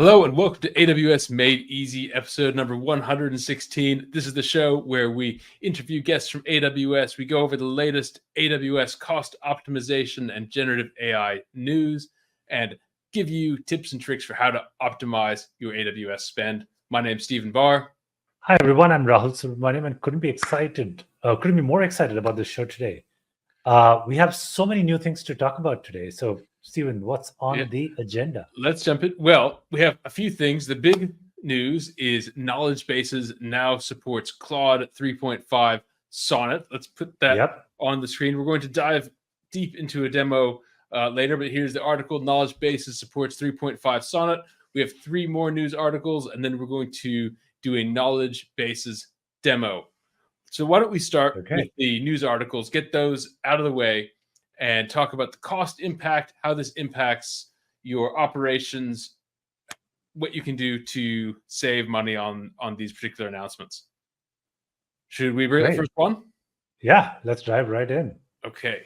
Hello and welcome to AWS Made Easy, episode number 116. This is the show where we interview guests from AWS. We go over the latest AWS cost optimization and generative AI news and give you tips and tricks for how to optimize your AWS spend. My name's Stephen Barr. Hi everyone, I'm Rahul Subramaniam and couldn't be more excited about this show today. We have so many new things to talk about today. So Stephen, what's on the agenda? Let's jump in. Well, we have a few things. The big news is Knowledge Bases now supports Claude 3.5 Sonnet. Let's put that on the screen. We're going to dive deep into a demo later, but here's the article. Knowledge Bases supports 3.5 Sonnet. We have 3 more news articles, and then we're going to do a Knowledge Bases demo. So why don't we start with the news articles, get those out of the way, and talk about the cost impact, how this impacts your operations, what you can do to save money on these particular announcements. Should we bring the first one? Yeah, let's dive right in. Okay.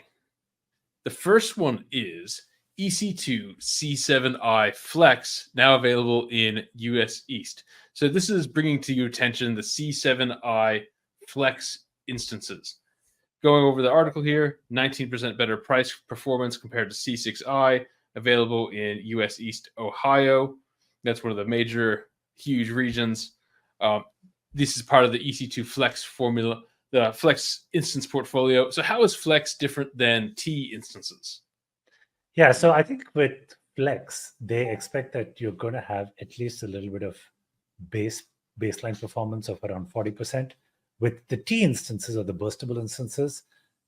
The first one is EC2 C7i-flex, now available in US East. So this is bringing to your attention the C7i-flex instances. Going over the article here, 19% better price performance compared to C6i, available in US East Ohio. That's one of the major, huge regions. This is part of the EC2 Flex formula, the Flex instance portfolio. So how is Flex different than T instances? Yeah, so I think with Flex, they expect that you're going to have at least a little bit of baseline performance of around 40%. With the T instances or the burstable instances,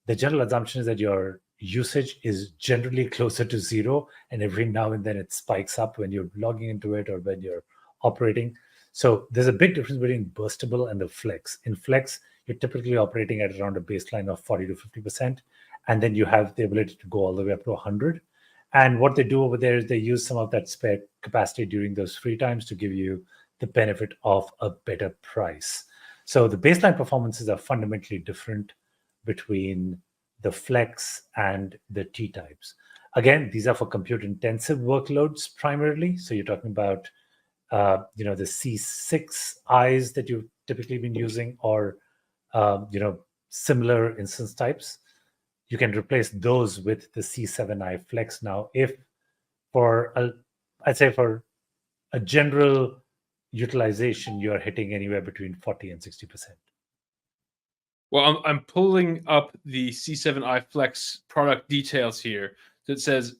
the general assumption is that your usage is generally closer to 0, and every now and then it spikes up when you're logging into it or when you're operating. So there's a big difference between burstable and the Flex. In Flex, you're typically operating at around a baseline of 40 to 50%, and then you have the ability to go all the way up to 100. And what they do over there is they use some of that spare capacity during those free times to give you the benefit of a better price. So the baseline performances are fundamentally different between the Flex and the T types. Again, these are for compute-intensive workloads primarily. So you're talking about, the C6Is that you've typically been using, or similar instance types. You can replace those with the C7i-flex now. If for a general utilization, you're hitting anywhere between 40 and 60%. Well, I'm pulling up the C7i-flex product details here that says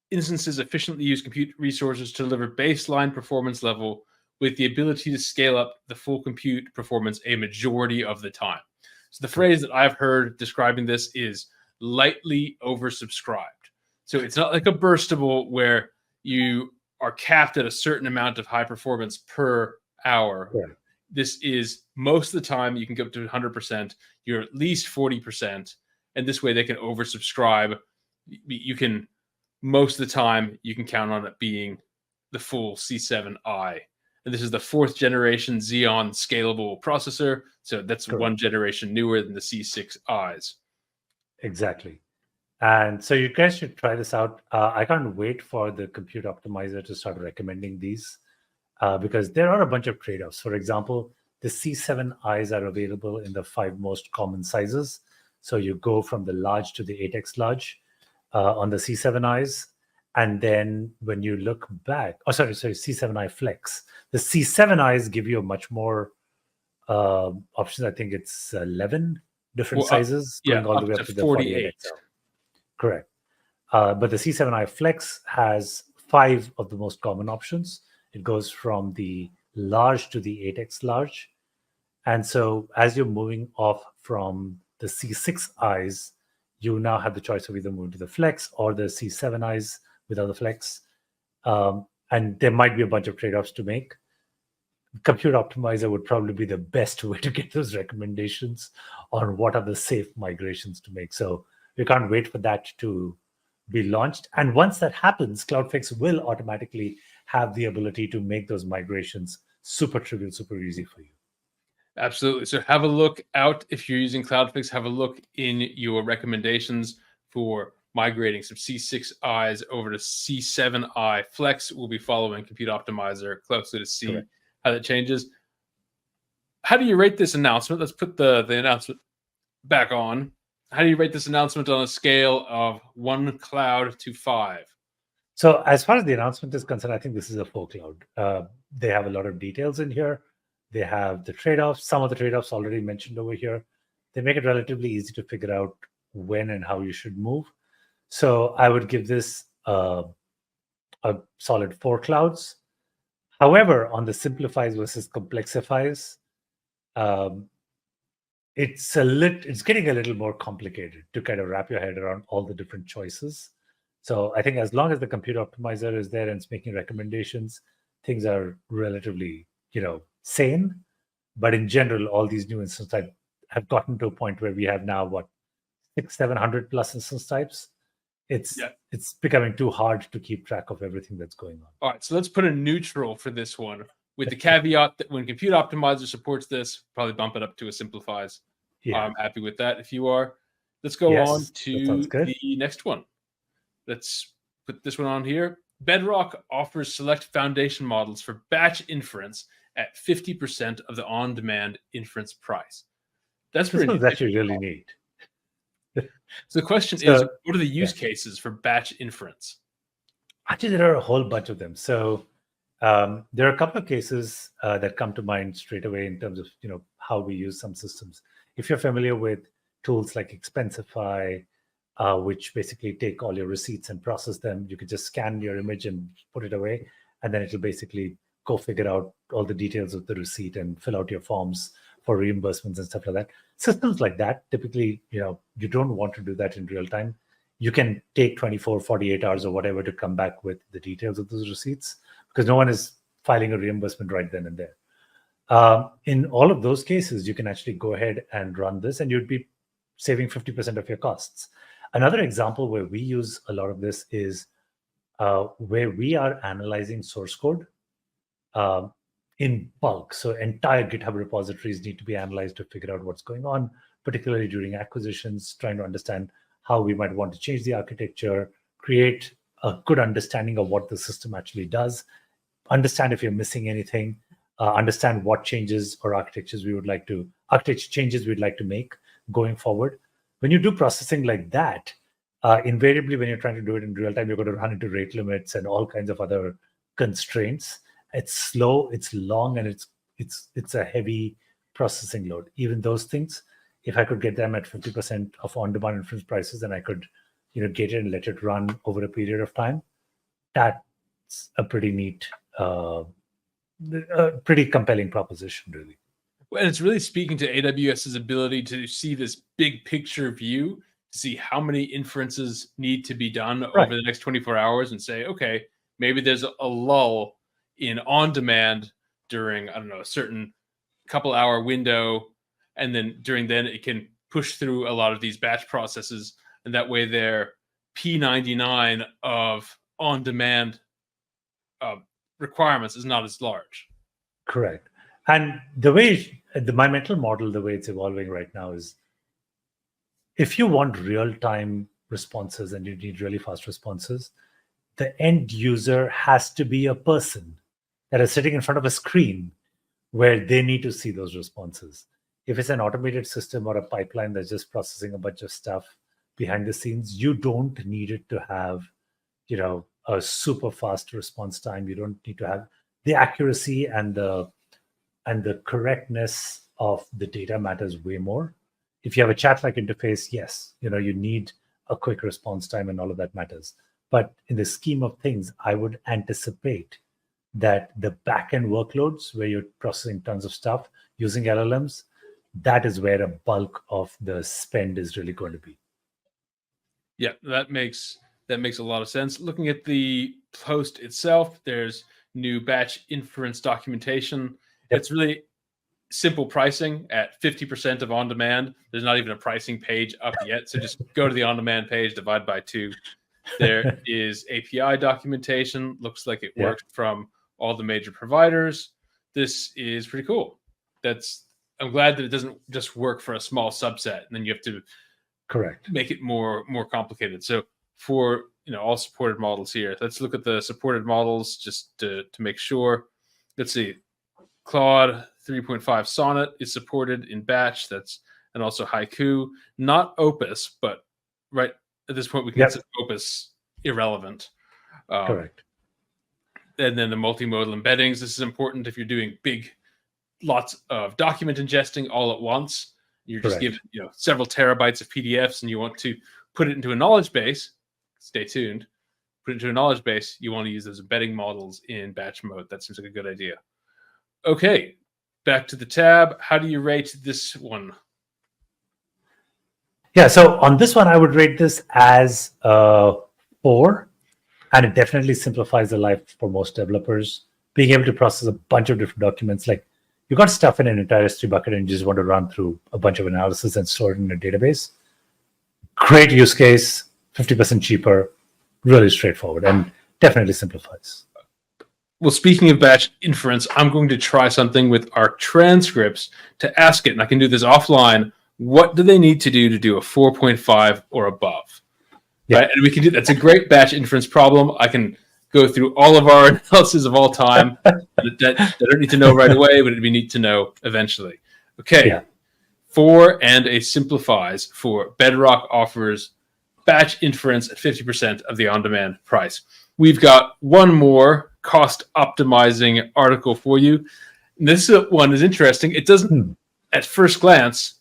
instances efficiently use compute resources to deliver baseline performance level with the ability to scale up the full compute performance a majority of the time. So the phrase that I've heard describing this is lightly oversubscribed. So it's not like a burstable where you are capped at a certain amount of high performance per hour. Yeah. This is most of the time you can go up to 100%. You're at least 40%. And this way they can oversubscribe. You can, most of the time, you can count on it being the full C7i. And this is the 4th generation Xeon scalable processor. So that's one generation newer than the C6Is. Exactly. And so you guys should try this out. I can't wait for the compute optimizer to start recommending these because there are a bunch of trade-offs. For example, the C7Is are available in the 5 most common sizes. So you go from the large to the 8x large on the C7Is. And then when you look back, C7i-flex. The C7Is give you a much more options. I think it's 11 different sizes going all the way up to the 48. Correct. But the C7i-flex has 5 of the most common options. It goes from the large to the 8x large. And so as you're moving off from the C6Is, you now have the choice of either moving to the Flex or the C7Is without the Flex. And there might be a bunch of trade-offs to make. Compute Optimizer would probably be the best way to get those recommendations on what are the safe migrations to make. So we can't wait for that to be launched. And once that happens, CloudFix will automatically have the ability to make those migrations super trivial, super easy for you. Absolutely. So have a look out if you're using CloudFix. Have a look in your recommendations for migrating some C6Is over to C7i-flex. We'll be following Compute Optimizer closely to see how that changes. How do you rate this announcement? Let's put the announcement back on. How do you rate this announcement on a scale of 1 cloud to 5? So as far as the announcement is concerned, I think this is a 4 cloud. They have a lot of details in here. They have the trade-offs. Some of the trade-offs already mentioned over here. They make it relatively easy to figure out when and how you should move. So I would give this a solid 4 clouds. However, on the simplifies versus complexifies, it's getting a little more complicated to kind of wrap your head around all the different choices. So I think as long as the Compute Optimizer is there and it's making recommendations, things are relatively, sane. But in general, all these new instance types have gotten to a point where we have now 600-700 plus instance types. It's becoming too hard to keep track of everything that's going on. All right, so let's put a neutral for this one, with the caveat that when Compute Optimizer supports this, probably bump it up to a simplifies. Yeah. I'm happy with that if you are. Let's go on to the next one. Let's put this one on here. Bedrock offers select foundation models for batch inference at 50% of the on-demand inference price. That's pretty that you really need. So the question is, what are the use cases for batch inference? Actually, there are a whole bunch of them. So there are a couple of cases that come to mind straight away in terms of how we use some systems. If you're familiar with tools like Expensify, which basically take all your receipts and process them, you could just scan your image and put it away, and then it'll basically go figure out all the details of the receipt and fill out your forms for reimbursements and stuff like that. Systems like that, typically, you don't want to do that in real time. You can take 24, 48 hours or whatever to come back with the details of those receipts, because no one is filing a reimbursement right then and there. In all of those cases, you can actually go ahead and run this, and you'd be saving 50% of your costs. Another example where we use a lot of this is where we are analyzing source code in bulk. So entire GitHub repositories need to be analyzed to figure out what's going on, particularly during acquisitions, trying to understand how we might want to change the architecture, create a good understanding of what the system actually does, understand if you're missing anything, understand what changes or architecture changes we'd like to make going forward. When you do processing like that, invariably when you're trying to do it in real time, you're going to run into rate limits and all kinds of other constraints. It's slow, it's long, and it's a heavy processing load. Even those things, if I could get them at 50% of on-demand inference prices, and I could, get it and let it run over a period of time, that's a pretty neat, pretty compelling proposition, really. And it's really speaking to AWS's ability to see this big picture view, to see how many inferences need to be done over the next 24 hours and say, okay, maybe there's a lull in on-demand during, a certain couple hour window. And then during then it can push through a lot of these batch processes. And that way their P99 of on-demand requirements is not as large. Correct. And the way my mental model, the way it's evolving right now is, if you want real-time responses and you need really fast responses, the end user has to be a person that is sitting in front of a screen where they need to see those responses. If it's an automated system or a pipeline that's just processing a bunch of stuff behind the scenes, you don't need it to have, a super fast response time. You don't need to have the accuracy and the correctness of the data matters way more. If you have a chat-like interface, yes, you need a quick response time and all of that matters. But in the scheme of things, I would anticipate that the backend workloads where you're processing tons of stuff using LLMs, that is where a bulk of the spend is really going to be. Yeah, that makes a lot of sense. Looking at the post itself, there's new batch inference documentation. Yep. It's really simple pricing at 50% of on-demand. There's not even a pricing page up yet, so just go to the on-demand page, divide by 2. There is API documentation. Looks like it works from all the major providers. This is pretty cool. I'm glad that it doesn't just work for a small subset, and then you have to correct make it more complicated. So for all supported models here. Let's look at the supported models just to make sure. Let's see. Claude 3.5 Sonnet is supported in batch. And also Haiku, not Opus, but right at this point we can consider Opus irrelevant. Correct. And then the multimodal embeddings. This is important if you're doing lots of document ingesting all at once. You're just given several terabytes of PDFs, and you want to put it into a knowledge base. Stay tuned. Put it into a knowledge base. You want to use those embedding models in batch mode. That seems like a good idea. Okay, back to the tab. How do you rate this one? Yeah, so on this one, I would rate this as 4, and it definitely simplifies the life for most developers. Being able to process a bunch of different documents, like you got stuff in an entire S3 bucket and you just want to run through a bunch of analysis and store it in a database. Great use case, 50% cheaper, really straightforward, and definitely simplifies. Well, speaking of batch inference, I'm going to try something with our transcripts to ask it, and I can do this offline. What do they need to do a 4.5 or above? Yeah. Right? And we can do that's a great batch inference problem. I can go through all of our analysis of all time. that I don't need to know right away, but it'd be neat to know eventually. Okay. Yeah. 4 and a simplifies for Bedrock offers batch inference at 50% of the on-demand price. We've got one more cost optimizing article for you. And this one is interesting. It doesn't, at first glance,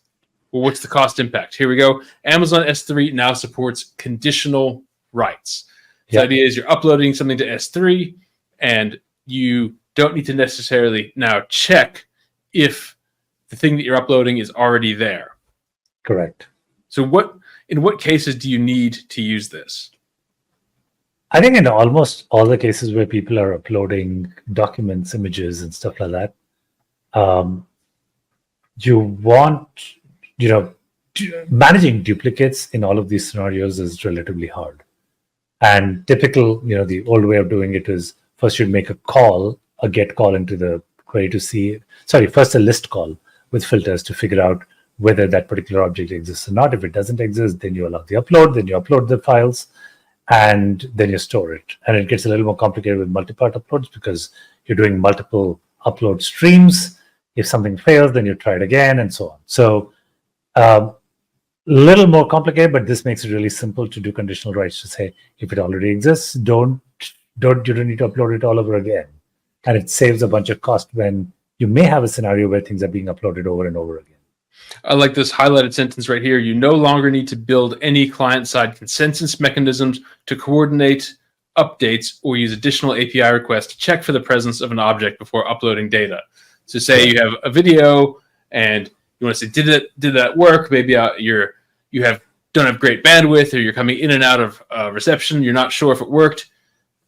well, what's the cost impact? Here we go. Amazon S3 now supports conditional writes. The idea is you're uploading something to S3, and you don't need to necessarily now check if the thing that you're uploading is already there. Correct. So in what cases do you need to use this? I think in almost all the cases where people are uploading documents, images, and stuff like that, you want, managing duplicates in all of these scenarios is relatively hard. And typical, the old way of doing it is first you'd make a get call into the query to see, first a list call with filters to figure out whether that particular object exists or not. If it doesn't exist, then you allow the upload, then you upload the files, and then you store it. And it gets a little more complicated with multi-part uploads because you're doing multiple upload streams. If something fails, then you try it again, and so on. So a little more complicated, but this makes it really simple to do conditional writes to say, if it already exists, you don't need to upload it all over again. And it saves a bunch of cost when you may have a scenario where things are being uploaded over and over again. I like this highlighted sentence right here. You no longer need to build any client-side consensus mechanisms to coordinate updates or use additional API requests to check for the presence of an object before uploading data. So say you have a video and you want to say, did that work? Maybe you don't have great bandwidth, or you're coming in and out of reception. You're not sure if it worked.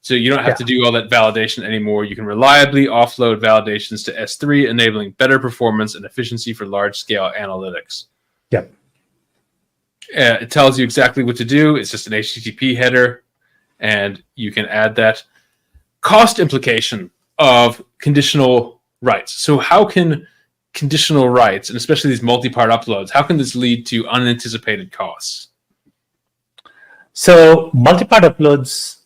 So you don't have to do all that validation anymore. You can reliably offload validations to S3, enabling better performance and efficiency for large-scale analytics. Yep. It tells you exactly what to do. It's just an HTTP header, and you can add that. Cost implication of conditional writes. So how can conditional writes, and especially these multi-part uploads, how can this lead to unanticipated costs? So multi-part uploads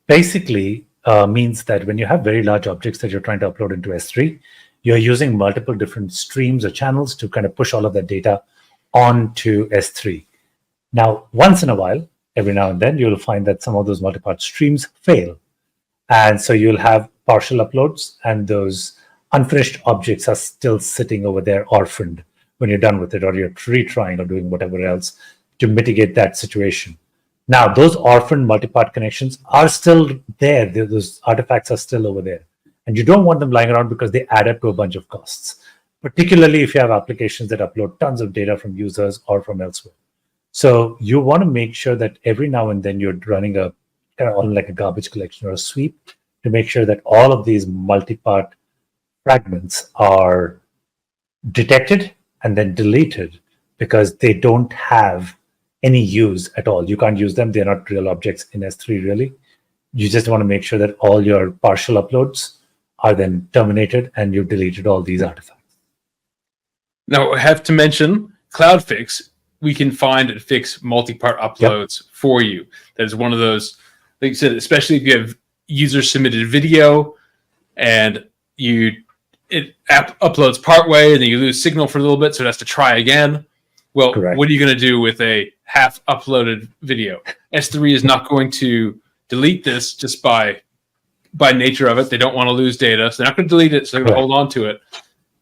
basically means that when you have very large objects that you're trying to upload into S3, you're using multiple different streams or channels to kind of push all of that data onto S3. Now, once in a while, every now and then, you'll find that some of those multi-part streams fail. And so you'll have partial uploads, and those unfinished objects are still sitting over there orphaned when you're done with it, or you're retrying or doing whatever else to mitigate that situation. Now, those orphaned multi-part connections are still there. Those artifacts are still over there. And you don't want them lying around because they add up to a bunch of costs, particularly if you have applications that upload tons of data from users or from elsewhere. So you want to make sure that every now and then you're running a kind of on like a garbage collection or a sweep to make sure that all of these multi-part fragments are detected and then deleted because they don't have any use at all. You can't use them. They're not real objects in S3, really. You just want to make sure that all your partial uploads are then terminated and you've deleted all these artifacts. Now, I have to mention CloudFix we can find and fix multi-part uploads for you. That is one of those, like you said, especially if you have user submitted video and it uploads part way and then you lose signal for a little bit, so it has to try again. Well, what are you going to do with a half uploaded video? S3 is not going to delete this just by nature of it. They don't want to lose data, so they're not going to delete it, so they're going to hold on to it.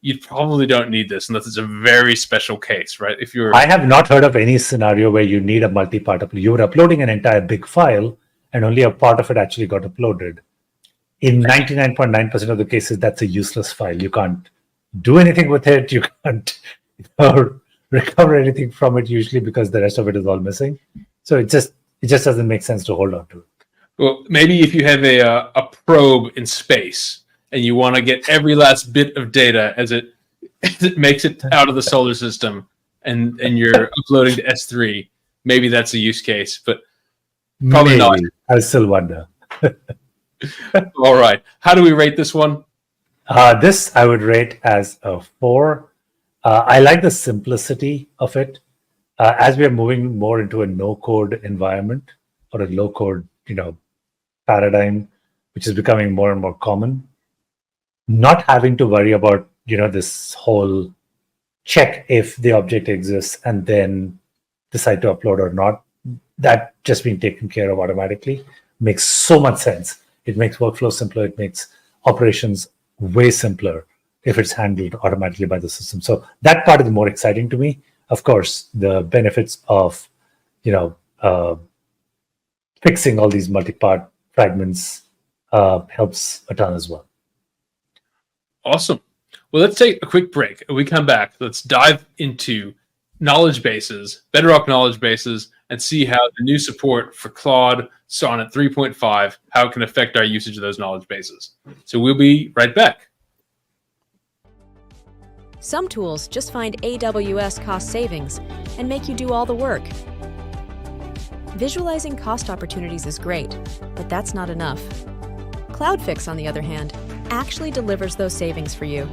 You probably don't need this unless it's a very special case, right? I have not heard of any scenario where you need a multi-part upload. You were uploading an entire big file and only a part of it actually got uploaded. In 99.9% of the cases, that's a useless file. You can't do anything with it. You can't recover anything from it usually because the rest of it is all missing. So it just doesn't make sense to hold on to it. Well, maybe if you have a probe in space and you want to get every last bit of data as it makes it out of the solar system and you're uploading to S3, maybe that's a use case, but probably not. I still wonder. All right. How do we rate this one? This I would rate as a 4. I like the simplicity of it. As we are moving more into a no-code environment or a low-code, paradigm, which is becoming more and more common, not having to worry about, this whole check if the object exists and then decide to upload or not, that just being taken care of automatically makes so much sense. It makes workflow simpler. It makes operations way simpler if it's handled automatically by the system. So that part is more exciting to me. Of course, the benefits of, fixing all these multi-part fragments helps a ton as well. Awesome. Well, let's take a quick break. When we come back, let's dive into knowledge bases, Bedrock knowledge bases, and see how the new support for Claude, Sonnet 3.5, how it can affect our usage of those knowledge bases. So we'll be right back. Some tools just find AWS cost savings and make you do all the work. Visualizing cost opportunities is great, but that's not enough. CloudFix, on the other hand, actually delivers those savings for you.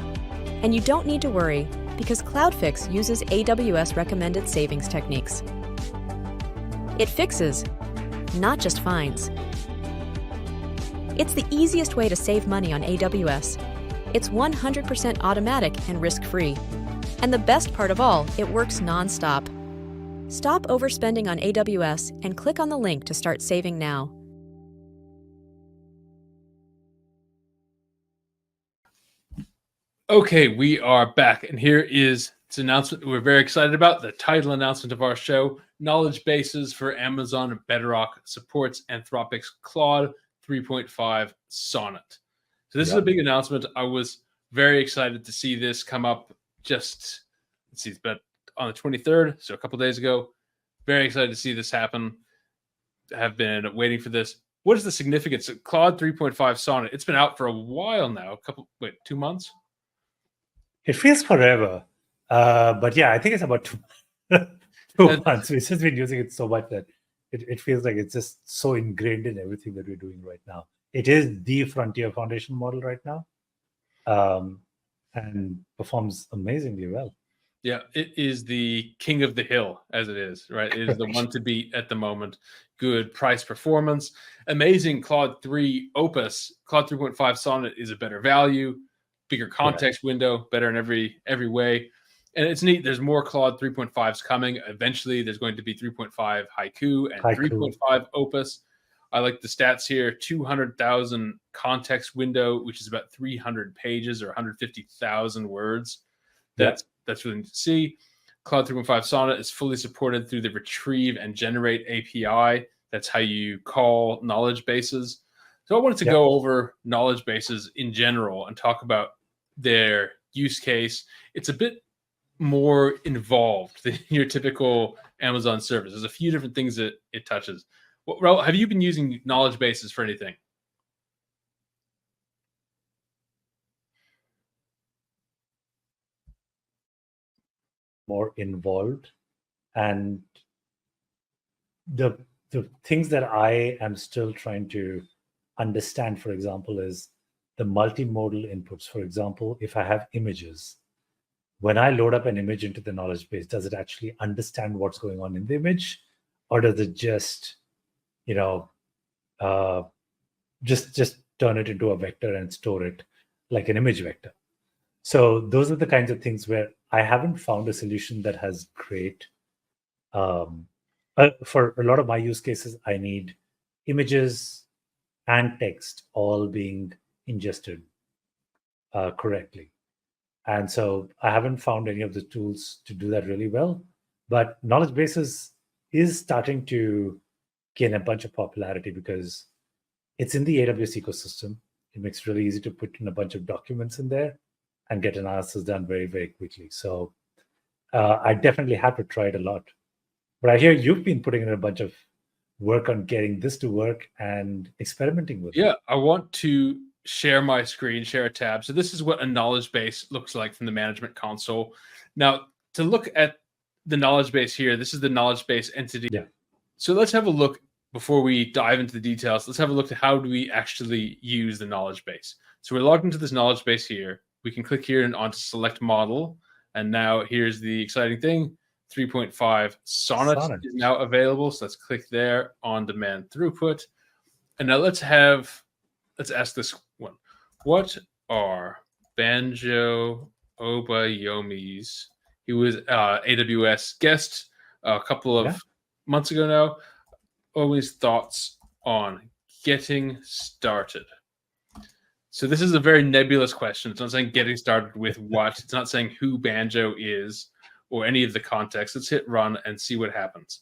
And you don't need to worry because CloudFix uses AWS recommended savings techniques. It fixes, not just finds. It's the easiest way to save money on AWS. It's 100% automatic and risk-free. And the best part of all, it works non-stop. Stop overspending on AWS and click on the link to start saving now. Okay, we are back, and here is this announcement we're very excited about, the title announcement of our show, Knowledge Bases for Amazon Bedrock supports Anthropic's Claude 3.5 Sonnet. So this is a big announcement. I was very excited to see this come up but on the 23rd, so a couple days ago. Very excited to see this happen. Have been waiting for this. What is the significance of Claude 3.5 Sonnet? It's been out for a while now, 2 months? It feels forever. But yeah, I think it's about 2 months. We've just been using it so much that it feels like it's just so ingrained in everything that we're doing right now. It is the frontier foundation model right now, and performs amazingly well. Yeah, it is the king of the hill, as it is, right? It is the one to beat at the moment. Good price performance. Amazing Claude 3 Opus. Claude 3.5 Sonnet is a better value, bigger context window, better in every way. And it's neat. There's more Claude 3.5s coming. Eventually, there's going to be 3.5 Haiku and 3.5 Opus. I like the stats here. 200,000 context window, which is about 300 pages or 150,000 words. That's really neat to see. Claude 3.5 Sonnet is fully supported through the Retrieve and Generate API. That's how you call knowledge bases. So I wanted to go over knowledge bases in general and talk about their use case. It's a bit more involved than your typical Amazon service. There's a few different things that it touches. Well, Raul, have you been using knowledge bases for anything? More involved, and the things that I am still trying to understand, for example, is the multimodal inputs. For example, if I have images, when I load up an image into the knowledge base, does it actually understand what's going on in the image, or does it just, just turn it into a vector and store it like an image vector? So those are the kinds of things where I haven't found a solution that has great. For a lot of my use cases, I need images and text all being ingested correctly. And so I haven't found any of the tools to do that really well. But knowledge bases is starting to gain a bunch of popularity because it's in the AWS ecosystem. It makes it really easy to put in a bunch of documents in there and get analysis done very, very quickly. So I definitely had to try it a lot. But I hear you've been putting in a bunch of work on getting this to work and experimenting with it. Yeah, I want to share my screen, share a tab. So this is what a knowledge base looks like from the management console. Now, to look at the knowledge base here, this is the knowledge base entity. Yeah. So let's have a look before we dive into the details. Let's have a look at how do we actually use the knowledge base. So we're logged into this knowledge base here. We can click here and onto select model. And now here's the exciting thing. 3.5 Sonnet is now available. So let's click there, on demand throughput. And now let's ask this one. What are Banjo Obayomi's? He was AWS guest a couple of months ago now. Always thoughts on getting started. So this is a very nebulous question. It's not saying getting started with what. It's not saying who Banjo is or any of the context. Let's hit run and see what happens.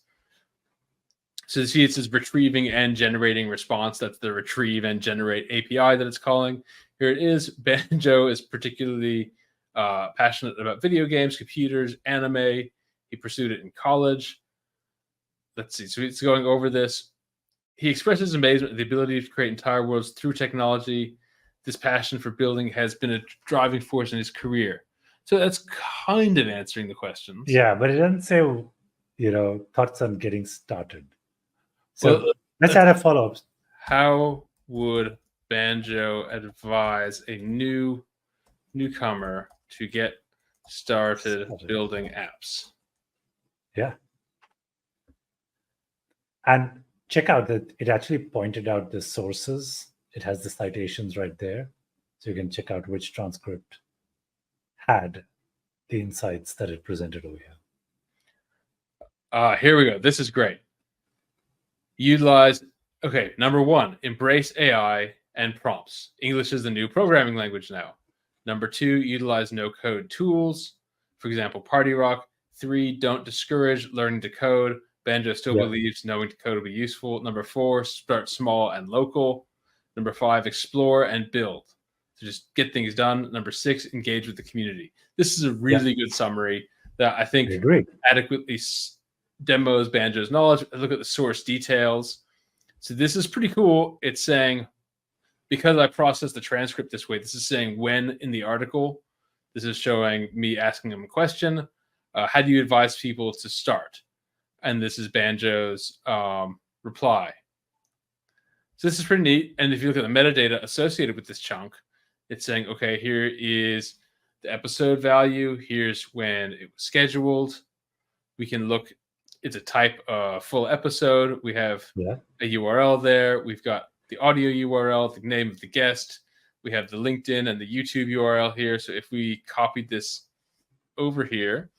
So you see it says retrieving and generating response. That's the retrieve and generate API that it's calling. Here it is. Banjo is particularly passionate about video games, computers, anime. He pursued it in college. Let's see. So it's going over this. He expresses amazement at the ability to create entire worlds through technology. This passion for building has been a driving force in his career. So that's kind of answering the questions. Yeah, but it doesn't say, thoughts on getting started. So let's add a follow-up. How would Banjo advise a newcomer to get started building apps? Yeah. And check out that it actually pointed out the sources. It has the citations right there. So you can check out which transcript had the insights that it presented over here. Here we go. This is great. Number one, embrace AI and prompts. English is the new programming language now. Number two, utilize no-code tools. For example, Party Rock. 3, don't discourage learning to code. Banjo still believes knowing to code will be useful. Number 4, start small and local. Number 5, explore and build. So just get things done. Number 6, engage with the community. This is a really good summary that I think adequately demos Banjo's knowledge. Look at the source details. So this is pretty cool. It's saying, because I processed the transcript this way, this is saying when in the article. This is showing me asking him a question. How do you advise people to start? And this is Banjo's reply. So this is pretty neat. And if you look at the metadata associated with this chunk, it's saying, okay, here is the episode value. Here's when it was scheduled. We can look, it's a type of full episode. We have a URL there. We've got the audio URL, the name of the guest. We have the LinkedIn and the YouTube URL here. So if we copied this over here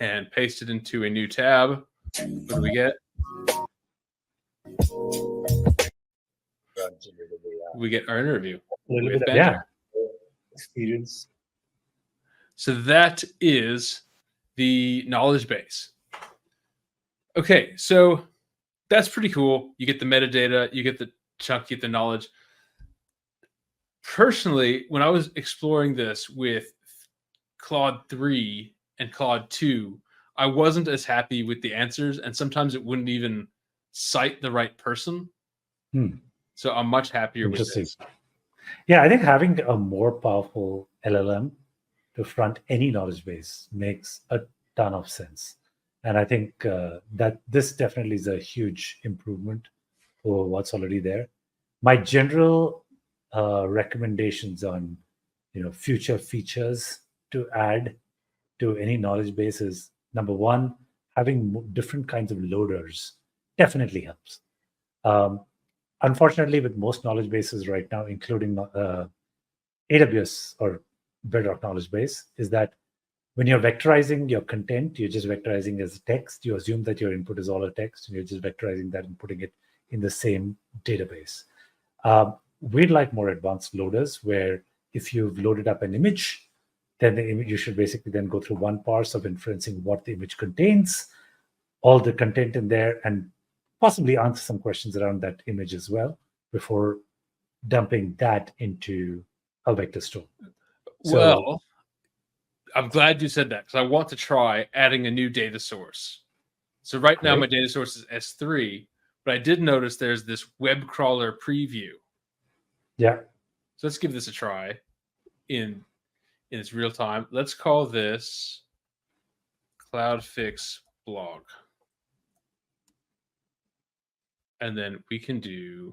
and paste it into a new tab, what do we get? We get our interview with Banjo. Experience. So that is the knowledge base. Okay, so that's pretty cool. You get the metadata, you get the chunk, you get the knowledge. Personally, when I was exploring this with Claude 3 and Claude 2, I wasn't as happy with the answers, and sometimes it wouldn't even cite the right person. So I'm much happier with this. Yeah, I think having a more powerful LLM to front any knowledge base makes a ton of sense. And I think that this definitely is a huge improvement over what's already there. My general recommendations on future features to add to any knowledge base is, number one, having different kinds of loaders definitely helps. Unfortunately, with most knowledge bases right now, including AWS or Bedrock Knowledge Base, is that when you're vectorizing your content, you're just vectorizing as text. You assume that your input is all a text, and you're just vectorizing that and putting it in the same database. We'd like more advanced loaders where if you've loaded up an image, then the image, you should basically then go through one parse of inferencing what the image contains, all the content in there, and possibly answer some questions around that image as well before dumping that into a vector store. Well, I'm glad you said that because I want to try adding a new data source. So right now my data source is S3, but I did notice there's this web crawler preview. Yeah. So let's give this a try in its real time. Let's call this CloudFix blog. And then we can do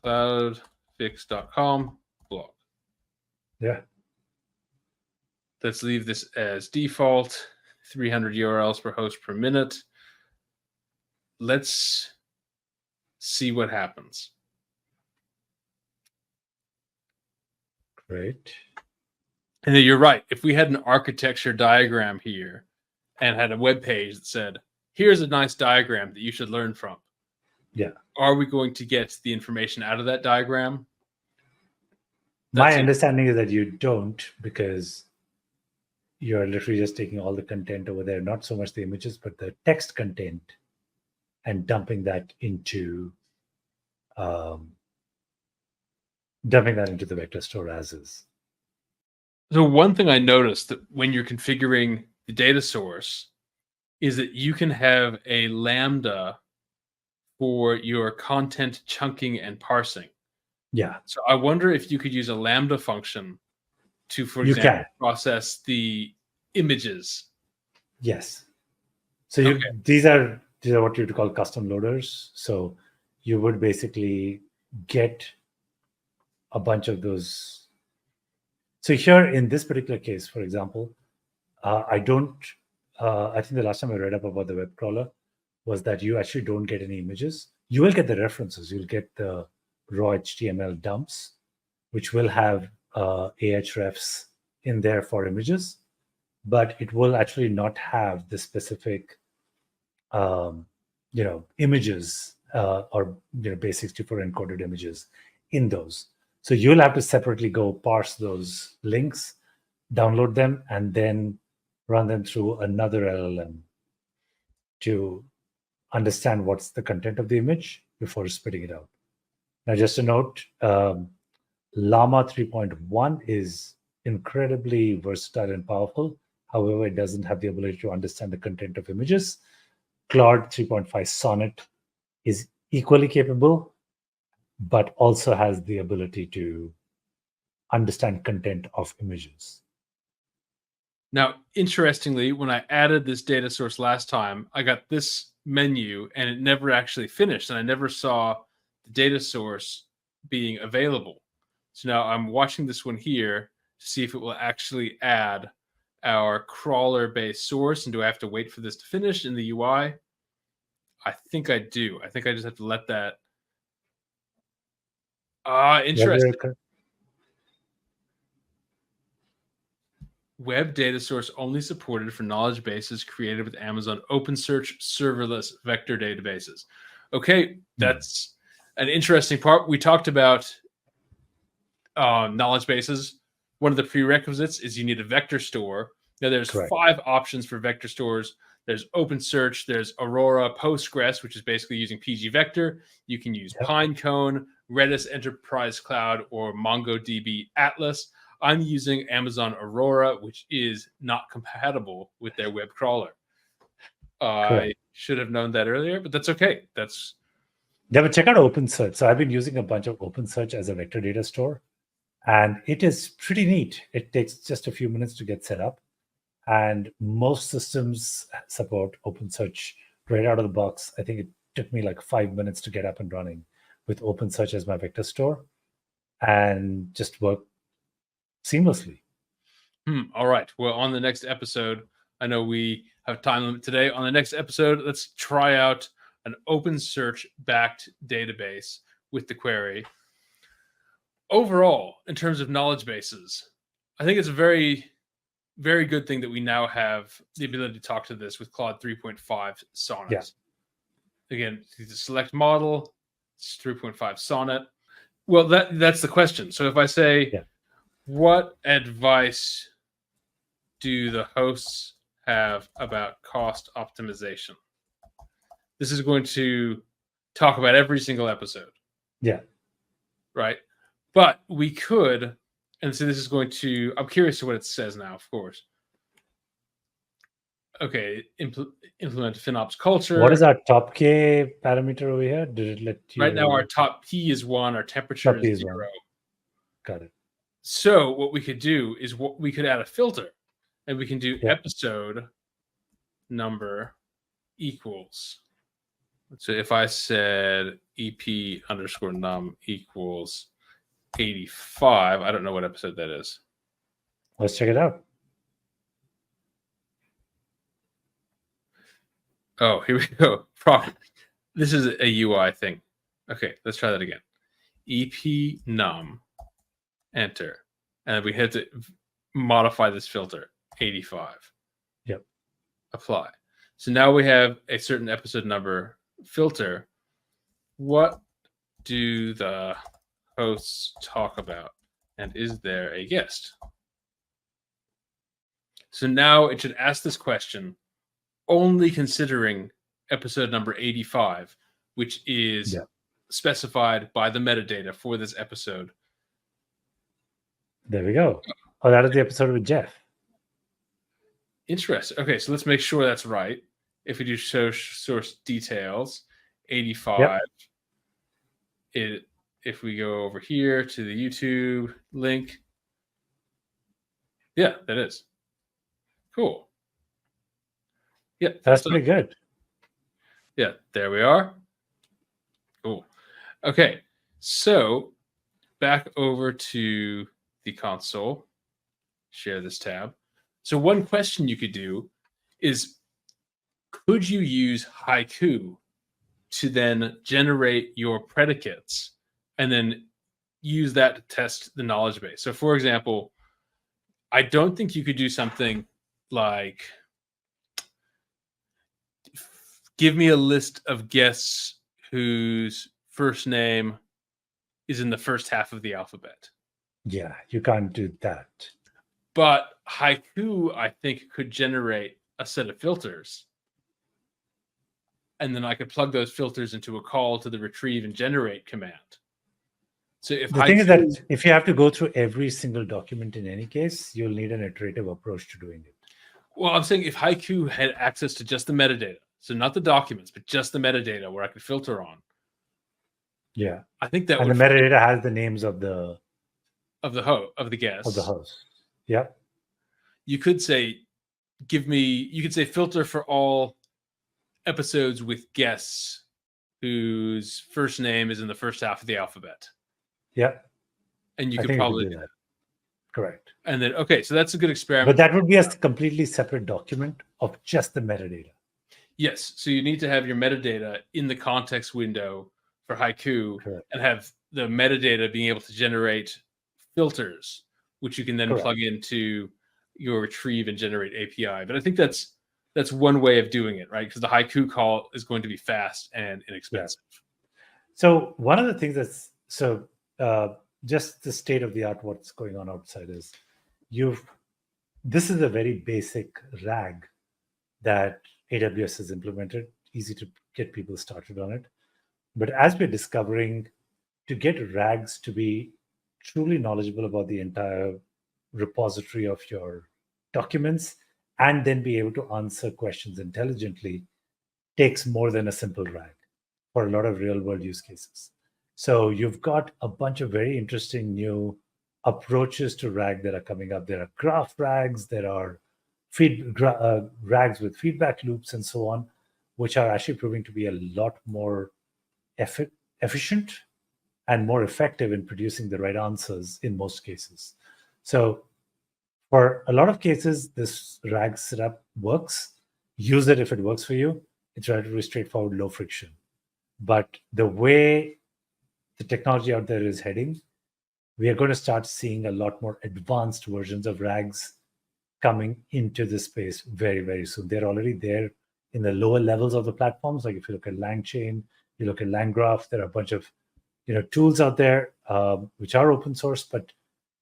cloudfix.com blog. Yeah. Let's leave this as default, 300 URLs per host per minute. Let's see what happens. Great. And then you're right. If we had an architecture diagram here and had a web page that said, here's a nice diagram that you should learn from. Yeah. Are we going to get the information out of that diagram? My understanding is that you don't, because you're literally just taking all the content over there, not so much the images, but the text content, and dumping that into the vector store as is. So one thing I noticed that when you're configuring the data source is that you can have a Lambda for your content chunking and parsing. Yeah. So I wonder if you could use a Lambda function to, for example, process the images. Yes. So these are what you would call custom loaders. So you would basically get a bunch of those. So here in this particular case, for example, I think the last time I read up about the web crawler was that you actually don't get any images. You will get the references. You'll get the raw HTML dumps, which will have ahrefs in there for images, but it will actually not have the specific, images or base64 encoded images in those. So you'll have to separately go parse those links, download them, and then run them through another LLM to understand what's the content of the image before spitting it out. Now, just a note, Llama 3.1 is incredibly versatile and powerful. However, it doesn't have the ability to understand the content of images. Claude 3.5 Sonnet is equally capable, but also has the ability to understand content of images. Now, interestingly, when I added this data source last time, I got this menu and it never actually finished, and I never saw the data source being available. So now I'm watching this one here to see if it will actually add our crawler-based source, and do I have to wait for this to finish in the UI? I think I do. I think I just have to let that. Interesting. Web data source only supported for knowledge bases created with Amazon OpenSearch serverless vector databases. Okay, that's an interesting part. We talked about knowledge bases. One of the prerequisites is you need a vector store. Now, there's 5 options for vector stores. There's OpenSearch, there's Aurora, Postgres, which is basically using PG Vector. You can use Pinecone, Redis Enterprise Cloud, or MongoDB Atlas. I'm using Amazon Aurora, which is not compatible with their web crawler. I should have known that earlier, but that's okay. But check out OpenSearch. So I've been using a bunch of OpenSearch as a vector data store, and it is pretty neat. It takes just a few minutes to get set up, and most systems support OpenSearch right out of the box. I think it took me like 5 minutes to get up and running with OpenSearch as my vector store, and just work seamlessly. All right. Well, on the next episode, I know we have time limit today. On the next episode, let's try out an OpenSearch backed database with the query. Overall, in terms of knowledge bases, I think it's a very, very good thing that we now have the ability to talk to this with Claude 3.5 Sonnet. Yeah. Again, the select model, it's 3.5 Sonnet. Well, that's the question. So if I say, what advice do the hosts have about cost optimization? This is going to talk about every single episode. Yeah. Right. But we could, and so this is going to, I'm curious to what it says now, of course. Okay, implement FinOps culture. What is our top K parameter over here? Did it let you? Right now, our top P is 1, our temperature is 0. Got it. So what we could do is we could add a filter, and we can do episode number equals. So if I said EP underscore num equals 85, I don't know what episode that is. Let's check it out. Oh, here we go. Problem. This is a UI thing. Okay, let's try that again. EP num, enter. And we had to modify this filter, 85. Yep. Apply. So now we have a certain episode number filter. What do the hosts talk about? And is there a guest? So now it should ask this question only considering episode number 85, which is specified by the metadata for this episode. There we go. Oh, that is the episode with Jeff. Interesting. Okay, so let's make sure that's right. If we do show source details, 85. If we go over here to the YouTube link, yeah, that is. Cool. Yeah, that's pretty good. Yeah, there we are. Cool. Okay, so back over to the console. Share this tab. So one question you could do is, could you use Haiku to then generate your predicates and then use that to test the knowledge base? So for example, I don't think you could do something like, give me a list of guests whose first name is in the first half of the alphabet. Yeah, you can't do that. But Haiku, I think, could generate a set of filters. And then I could plug those filters into a call to the retrieve and generate command. So if the thing is that if you have to go through every single document in any case, you'll need an iterative approach to doing it. Well, I'm saying if Haiku had access to just the metadata, so not the documents, but just the metadata where I could filter on. Yeah. I think that and the metadata has the names of the guests. Of the host. Yeah. You could say, you could say filter for all episodes with guests whose first name is in the first half of the alphabet. Yeah. And you could probably do that. Correct. And then, okay, so that's a good experiment. But that would be a completely separate document of just the metadata. Yes. So you need to have your metadata in the context window for Haiku. Correct. And have the metadata being able to generate filters, which you can then Correct. plug into your retrieve and generate API. But I think that's one way of doing it, right? Because the Haiku call is going to be fast and inexpensive. Yeah. So one of the things that's just the state of the art, what's going on outside is this is a very basic RAG that AWS has implemented, easy to get people started on it. But as we're discovering, to get RAGs to be truly knowledgeable about the entire repository of your documents and then be able to answer questions intelligently takes more than a simple RAG for a lot of real world use cases. So you've got a bunch of very interesting new approaches to RAG that are coming up. There are graph RAGs, there are RAGs with feedback loops and so on, which are actually proving to be a lot more efficient and more effective in producing the right answers in most cases. So For a lot of cases, this RAG setup works. Use it if it works for you. It's relatively straightforward, low friction. But the way the technology out there is heading, we are going to start seeing a lot more advanced versions of RAGs coming into this space very, very soon. They're already there in the lower levels of the platforms. Like if you look at LangChain, you look at LangGraph, there are a bunch of tools out there which are open source, but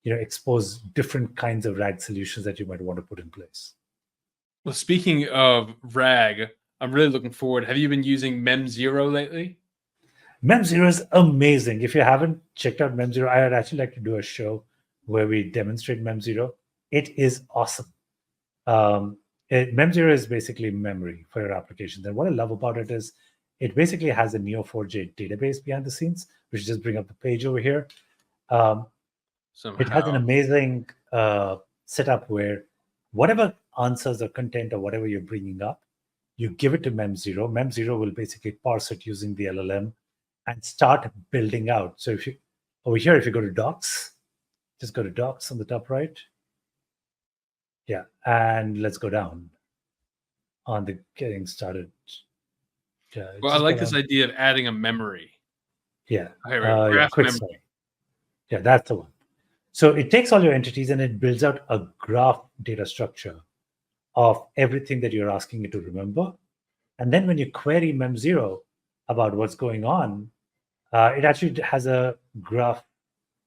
expose different kinds of RAG solutions that you might want to put in place. Well, speaking of RAG, I'm really looking forward. Have you been using mzero lately? mzero is amazing. If you haven't checked out mzero, I would actually like to do a show where we demonstrate mzero. It is awesome. mzero is basically memory for your applications. And what I love about it is it basically has a Neo4j database behind the scenes, which just bring up the page over here. It has an amazing setup where whatever answers or content or whatever you're bringing up, you give it to mzero. mzero will basically parse it using the LLM and start building out. So if you over here, if you go to docs, just go to docs on the top right. Yeah, and let's go down on the getting started. Well, I like this idea of adding a memory. Yeah. Okay, right. Graph memory. Start. Yeah, that's the one. So it takes all your entities and it builds out a graph data structure of everything that you're asking it to remember. And then when you query mzero about what's going on, it actually has a graph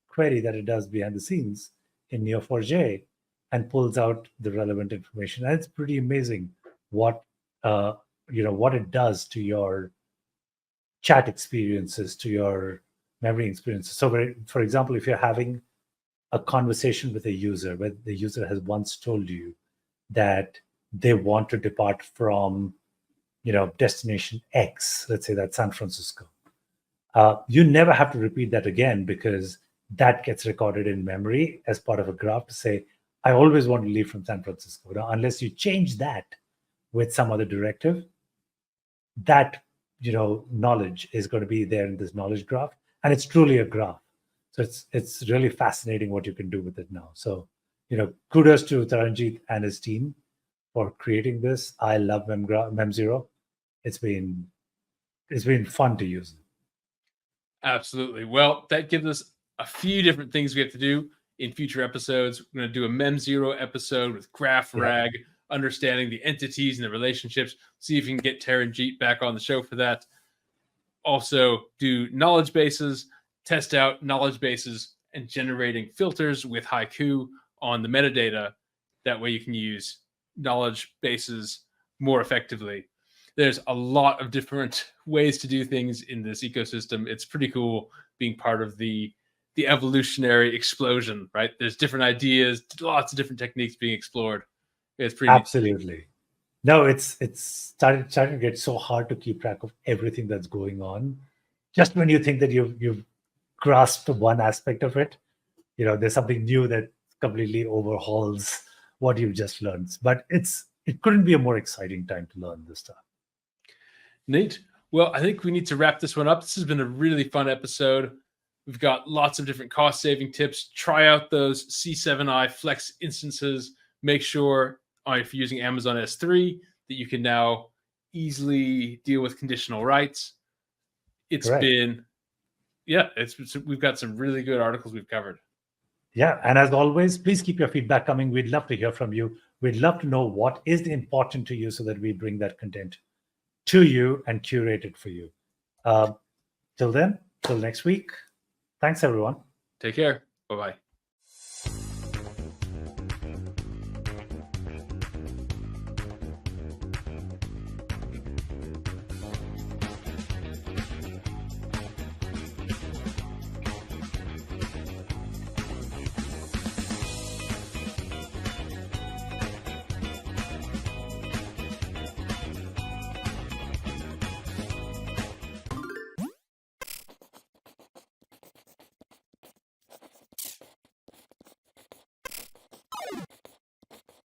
query that it does behind the scenes in Neo4j and pulls out the relevant information. And it's pretty amazing what what it does to your chat experiences, to your memory experiences. So for example, if you're having a conversation with a user where the user has once told you that they want to depart from destination X, let's say that's San Francisco, you never have to repeat that again because that gets recorded in memory as part of a graph to say, I always want to leave from San Francisco. Now, unless you change that with some other directive, that knowledge is going to be there in this knowledge graph, and it's truly a graph. So it's really fascinating what you can do with it now. So kudos to Taranjeet and his team for creating this. I love mzero. It's been fun to use. Absolutely. Well, that gives us a few different things we have to do in future episodes. We're going to do a mzero episode with graph RAG, understanding the entities and the relationships. See if we can get Taranjeet back on the show for that. Also do knowledge bases, test out knowledge bases and generating filters with Haiku on the metadata. That way you can use knowledge bases more effectively. There's a lot of different ways to do things in this ecosystem. It's pretty cool being part of the evolutionary explosion, right? There's different ideas, lots of different techniques being explored. It's pretty absolutely neat. No, it's starting to get so hard to keep track of everything that's going on. Just when you think that you've grasped one aspect of it, there's something new that completely overhauls what you've just learned. But it couldn't be a more exciting time to learn this stuff. Neat. Well, I think we need to wrap this one up. This has been a really fun episode. We've got lots of different cost-saving tips. Try out those C7i-flex instances. Make sure if you're using Amazon S3 that you can now easily deal with conditional writes. It's been, we've got some really good articles we've covered. Yeah, and as always, please keep your feedback coming. We'd love to hear from you. We'd love to know what is important to you so that we bring that content to you and curate it for you. Till then, till next week. Thanks, everyone. Take care. Bye-bye.